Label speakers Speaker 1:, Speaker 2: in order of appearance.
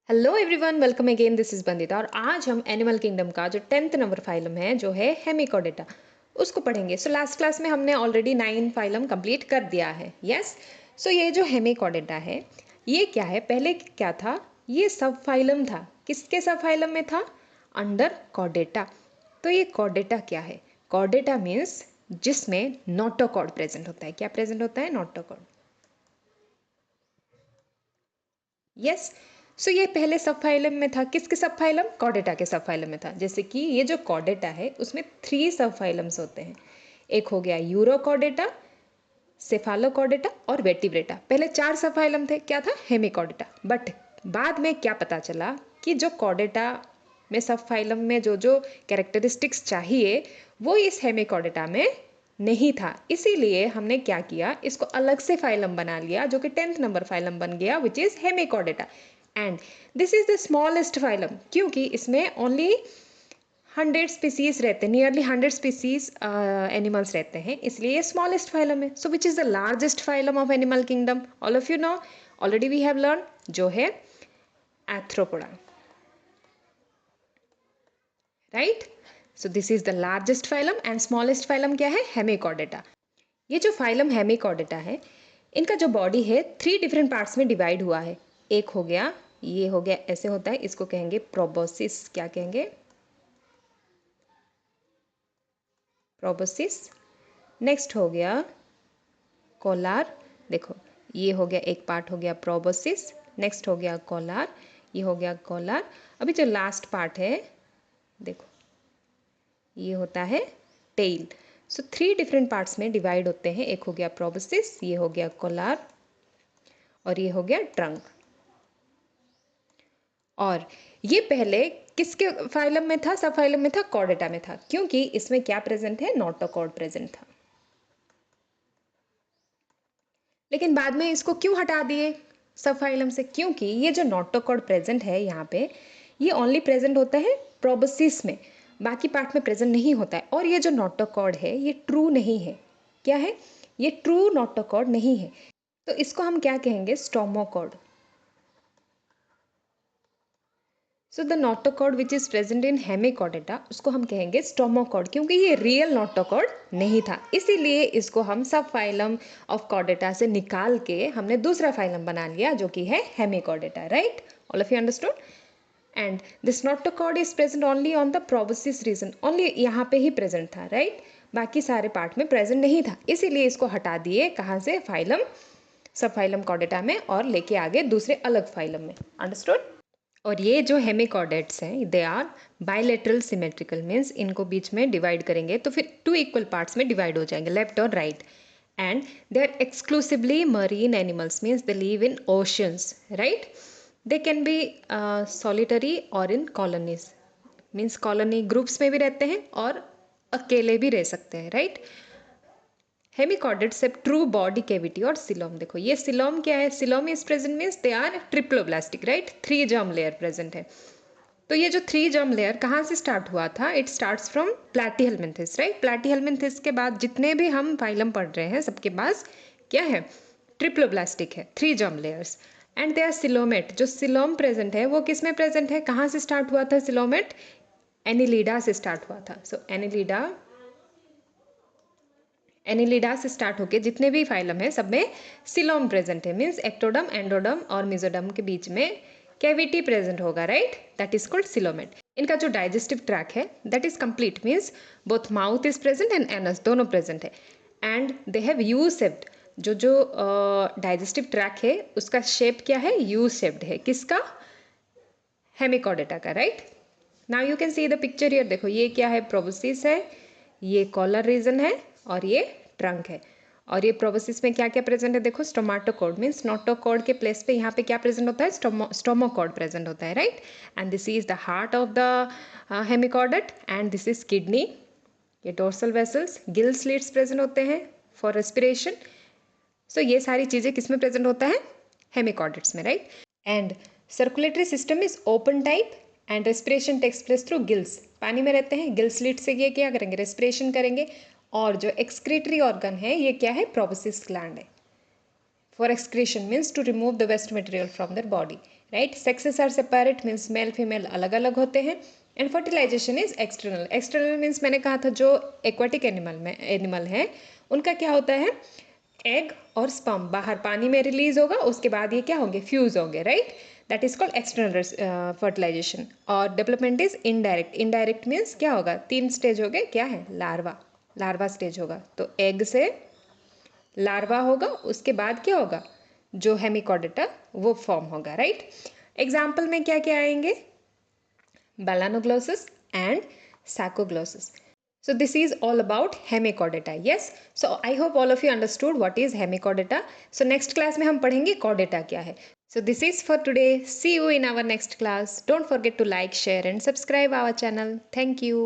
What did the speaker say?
Speaker 1: Hello everyone, welcome again. This is Bandita और आज हम एनिमल किंगडम का जो 10th नंबर फाइलम है जो है हेमिकोडेटा उसको पढ़ेंगे। सो लास्ट क्लास में हमने ऑलरेडी 9 फाइलम कंप्लीट कर दिया है। यस। सो ये जो हेमिकोडेटा है ये क्या है? पहले क्या था? ये सब फाइलम था। किसके सब फाइलम में था? Under Chordata. तो ये कॉर्डेटा क्या है? कॉर्डेटा मीन्स जिसमें नोटोकॉर्ड प्रेजेंट होता है। क्या प्रेजेंट होता है? नोटोकॉर्ड। यस। सो ये पहले सब फाइलम में था। किसके सब फाइलम? कॉर्डेटा के सब फाइलम में था। जैसे कि ये जो कॉर्डेटा है उसमें 3 सब फाइलम्स होते हैं। एक हो गया यूरोकॉर्डेटा, सेफालोकॉर्डेटा और वेटिब्रेटा। पहले 4 सब फाइलम थे। क्या था? हेमिकॉर्डेटा। बट बाद में क्या पता चला कि जो कॉर्डेटा में सब फाइलम में जो जो कैरेक्टरिस्टिक्स चाहिए वो इस हेमिकॉर्डेटा में नहीं था। इसीलिए हमने क्या किया, इसको अलग से फाइलम बना लिया जो कि 10th नंबर फाइलम बन गया, which is Hemichordata. And this is the smallest phylum क्योंकि इसमें ओनली 100 स्पीसीज रहते हैं, नियरली 100 स्पीसीज एनिमल्स रहते हैं, इसलिए ये स्मॉलेस्ट फाइलम है। So which is the largest phylum of animal kingdom? All of you know, already we have learn, जो है Arthropoda. Right. So this is the largest phylum and smallest phylum क्या है? Hemichordata. ये जो phylum Hemichordata है इनका जो body है 3 डिफरेंट पार्ट्स में डिवाइड हुआ है। एक हो गया, ये हो गया, ऐसे होता है, इसको कहेंगे प्रोबोसिस। क्या कहेंगे? प्रोबोसिस। नेक्स्ट हो गया कोलार। देखो, ये हो गया, एक पार्ट हो गया प्रोबोसिस। नेक्स्ट हो गया कोलार, ये हो गया कोलार। अभी जो लास्ट पार्ट है देखो, ये होता है टेल। सो 3 डिफरेंट पार्ट्स में डिवाइड होते हैं। एक हो गया प्रोबोसिस, ये हो गया कोलार और ये हो गया ट्रंक। और ये पहले किसके फाइलम में था? सब फाइलम में था, कॉर्डेटा में था, क्योंकि इसमें क्या प्रेजेंट है? नोटोकॉर्ड प्रेजेंट था। लेकिन बाद में इसको क्यों हटा दिए सब फाइलम से? क्योंकि ये जो नोटोकॉर्ड प्रेजेंट है यहाँ पे, ये ओनली प्रेजेंट होता है प्रोबोसिस में, बाकी पार्ट में प्रेजेंट नहीं होता है। और ये जो नोटोकॉर्ड है ये ट्रू नहीं है। क्या है? ये ट्रू नोटोकॉर्ड नहीं है। तो इसको हम क्या कहेंगे? Stomochord. So the notochord which is present in Hemichordata उसको हम कहेंगे स्टोमोकॉर्ड, क्योंकि ये रियल नोटोकॉर्ड नहीं था। इसीलिए इसको हम सब फाइलम ऑफ कॉर्डेटा से निकाल के हमने दूसरा फाइलम बना लिया जो कि है Hemichordata. Right? All of you understood? And this notochord is present only on the proboscis region. Only यहाँ पे ही प्रेजेंट था। राइट? बाकी सारे पार्ट में प्रेजेंट नहीं था, इसीलिए इसको हटा दिए। कहाँ से? फाइलम, सब फाइलम कॉर्डेटा में, और लेके आगे दूसरे अलग फाइलम में। अंडरस्टूड? और ये जो हेमिकॉर्डेट्स हैं they are bilateral symmetrical, means इनको बीच में डिवाइड करेंगे तो फिर 2 इक्वल पार्ट्स में डिवाइड हो जाएंगे, लेफ्ट और right. And they are exclusively marine animals, means they live in oceans. Right? They can be solitary और in colonies, means colony groups में भी रहते हैं और अकेले भी रह सकते हैं। राइट? हेमिकॉर्डेट्स से ट्रू बॉडी कैविटी और सिलोम। देखो, ये सिलोम क्या है? Coelom is present means they are triploblastic. Right? 3 germ layer present है। तो ये जो 3 जर्म लेयर कहाँ से स्टार्ट हुआ था? It starts from Platyhelminthes. Right? Platyhelminthes के बाद जितने भी हम फाइलम पढ़ रहे हैं सबके पास क्या है? ट्रिप्लोब्लास्टिक है, 3 germ layers. And they are coelomate. जो सिलोम प्रेजेंट है वो किस में प्रेजेंट है? कहाँ से स्टार्ट हुआ था सिलोमेट? एनिलिडा से स्टार्ट हुआ था। सो एनिलिडा से स्टार्ट होके जितने भी फाइलम है सब में सिलोम प्रेजेंट है, मीन्स एक्टोडम, एंडोडम और मिजोडम के बीच में कैविटी प्रेजेंट होगा। Right? That is called coelomate. इनका जो डाइजेस्टिव ट्रैक है that is complete, means both mouth is present and anus दोनों प्रेजेंट है। And they have U shaped. जो जो डाइजेस्टिव ट्रैक है उसका शेप क्या है? यू शेप्ड है। किसका? हेमिकॉर्डेटा का। Right? Now you can see the picture here. देखो, ये क्या है? प्रोबोसिस है, ये कॉलर रीजन है और ये ट्रंक है। और ये प्रोबोसिस में क्या क्या प्रेजेंट है? देखो, स्टोमाटोकॉर्ड, मीन्स नोटोकॉर्ड के प्लेस पे यहाँ पे क्या प्रेजेंट होता है? स्टोमोकॉर्ड प्रेजेंट होता है। Right? And this is the heart of the hemichordate and this is kidney. ये dorsal vessels, gill slits present होते हैं फॉर रेस्पिरेशन। सो ये सारी चीज़ें किस में प्रेजेंट होता है? हेमिकॉर्डेट्स में। Right? And circulatory system is open type and respiration takes place through gills. पानी में रहते हैं, गिल स्लिट से ये क्या करेंगे? रेस्पिरेशन करेंगे। और जो एक्सक्रीटरी ऑर्गन है ये क्या है? प्रोबोसिस ग्लैंड है। For excretion means to remove the waste material from their body, right? Sexes are separate means male female अलग अलग होते हैं. And fertilisation is external. External means मैंने कहा था जो एक्वाटिक एनिमल है उनका क्या होता है, एग और स्पर्म बाहर पानी में रिलीज होगा, उसके बाद ये क्या होंगे, फ्यूज होंगे, right. That is called external fertilization. और development is indirect. Indirect means क्या होगा, 3 स्टेज हो गए, क्या है, लार्वा. लार्वा स्टेज होगा, तो एग से लार्वा होगा, उसके बाद क्या होगा, जो हेमिकॉर्डेटा वो फॉर्म होगा, राइट. एग्जाम्पल में क्या क्या आएंगे, Melanoglossus and Saccoglossus. So this is all about hemichordata. Yes. So I hope all of you understood what is hemichordata. So next class में हम पढ़ेंगे chordata क्या है. So this is for today. See you in our next class. Don't forget to like, share and subscribe our channel. Thank you.